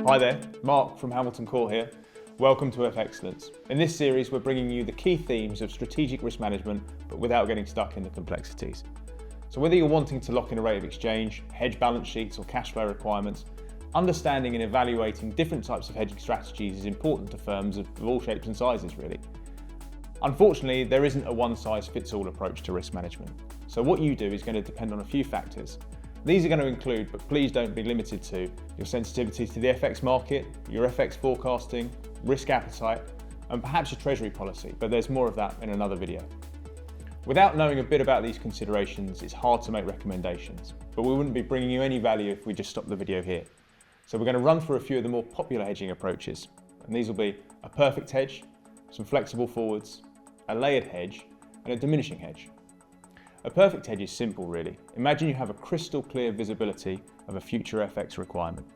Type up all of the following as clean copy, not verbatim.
Hi there, Mark from Hamilton Court here. Welcome to FXcellence. In this series, we're bringing you the key themes of strategic risk management, but without getting stuck in the complexities. So whether you're wanting to lock in a rate of exchange, hedge balance sheets or cash flow requirements, understanding and evaluating different types of hedging strategies is important to firms of all shapes and sizes, really. Unfortunately, there isn't a one-size-fits-all approach to risk management. So what you do is going to depend on a few factors. These are going to include, but please don't be limited to, your sensitivity to the FX market, your FX forecasting, risk appetite, and perhaps your treasury policy, but there's more of that in another video. Without knowing a bit about these considerations, it's hard to make recommendations, but we wouldn't be bringing you any value if we just stopped the video here. So we're going to run through a few of the more popular hedging approaches, and these will be a perfect hedge, some flexible forwards, a layered hedge, and a diminishing hedge. A perfect hedge is simple, really. Imagine you have a crystal clear visibility of a future FX requirement.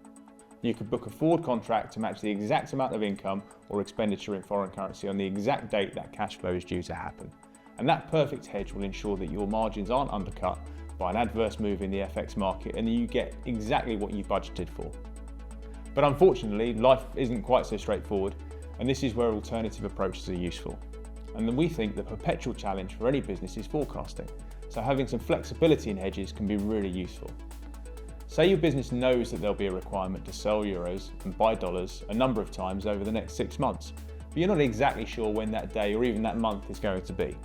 You could book a forward contract to match the exact amount of income or expenditure in foreign currency on the exact date that cash flow is due to happen. And that perfect hedge will ensure that your margins aren't undercut by an adverse move in the FX market and that you get exactly what you budgeted for. But unfortunately, life isn't quite so straightforward, and this is where alternative approaches are useful. And then we think the perpetual challenge for any business is forecasting. So having some flexibility in hedges can be really useful. Say your business knows that there'll be a requirement to sell euros and buy dollars a number of times over the next 6 months, but you're not exactly sure when that day or even that month is going to be.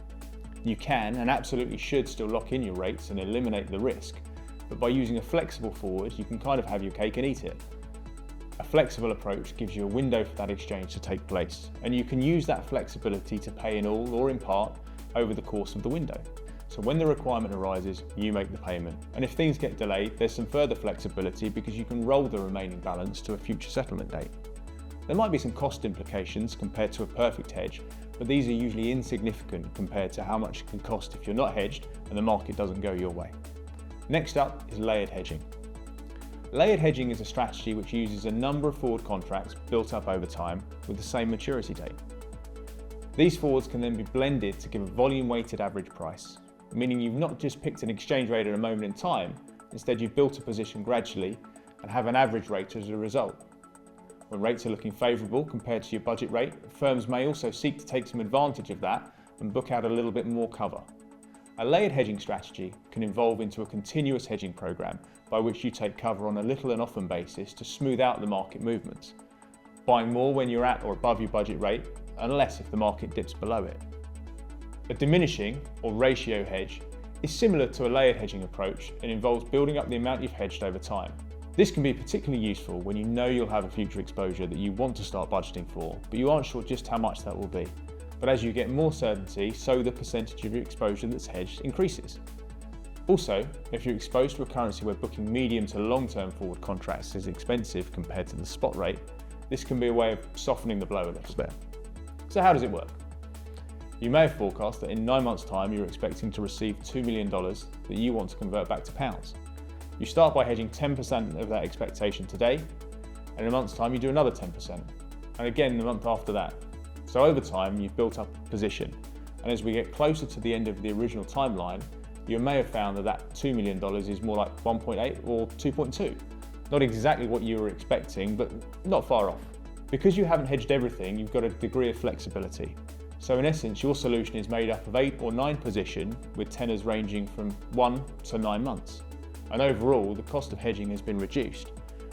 You can and absolutely should still lock in your rates and eliminate the risk, but by using a flexible forward, you can kind of have your cake and eat it. A flexible approach gives you a window for that exchange to take place, and you can use that flexibility to pay in all or in part over the course of the window. So when the requirement arises, you make the payment. And if things get delayed, there's some further flexibility because you can roll the remaining balance to a future settlement date. There might be some cost implications compared to a perfect hedge, but these are usually insignificant compared to how much it can cost if you're not hedged and the market doesn't go your way. Next up is layered hedging. Layered hedging is a strategy which uses a number of forward contracts built up over time with the same maturity date. These forwards can then be blended to give a volume-weighted average price, meaning you've not just picked an exchange rate at a moment in time, instead you've built a position gradually and have an average rate as a result. When rates are looking favourable compared to your budget rate, firms may also seek to take some advantage of that and book out a little bit more cover. A layered hedging strategy can evolve into a continuous hedging program by which you take cover on a little and often basis to smooth out the market movements, buying more when you're at or above your budget rate and less if the market dips below it. A diminishing or ratio hedge is similar to a layered hedging approach and involves building up the amount you've hedged over time. This can be particularly useful when you know you'll have a future exposure that you want to start budgeting for, but you aren't sure just how much that will be. But as you get more certainty, so the percentage of your exposure that's hedged increases. Also, if you're exposed to a currency where booking medium to long-term forward contracts is expensive compared to the spot rate, this can be a way of softening the blow a little bit. So how does it work? You may have forecast that in 9 months' time you're expecting to receive $2 million that you want to convert back to pounds. You start by hedging 10% of that expectation today, and in a month's time you do another 10%, and again the month after that. So over time you've built up a position, and as we get closer to the end of the original timeline, you may have found that that $2 million is more like 1.8 or 2.2. Not exactly what you were expecting, but not far off. Because you haven't hedged everything, you've got a degree of flexibility. So in essence, your solution is made up of 8 or 9 positions with tenors ranging from 1 to 9 months. And overall, the cost of hedging has been reduced,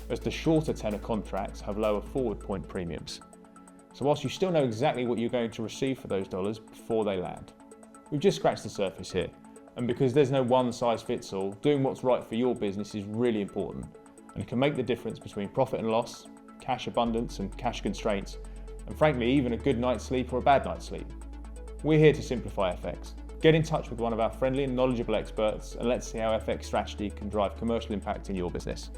as the shorter tenor contracts have lower forward point premiums. So whilst you still know exactly what you're going to receive for those dollars before they land. We've just scratched the surface here, and because there's no one size fits all, doing what's right for your business is really important, and it can make the difference between profit and loss, cash abundance and cash constraints, and frankly even a good night's sleep or a bad night's sleep. We're here to simplify FX. Get in touch with one of our friendly and knowledgeable experts and let's see how FX strategy can drive commercial impact in your business.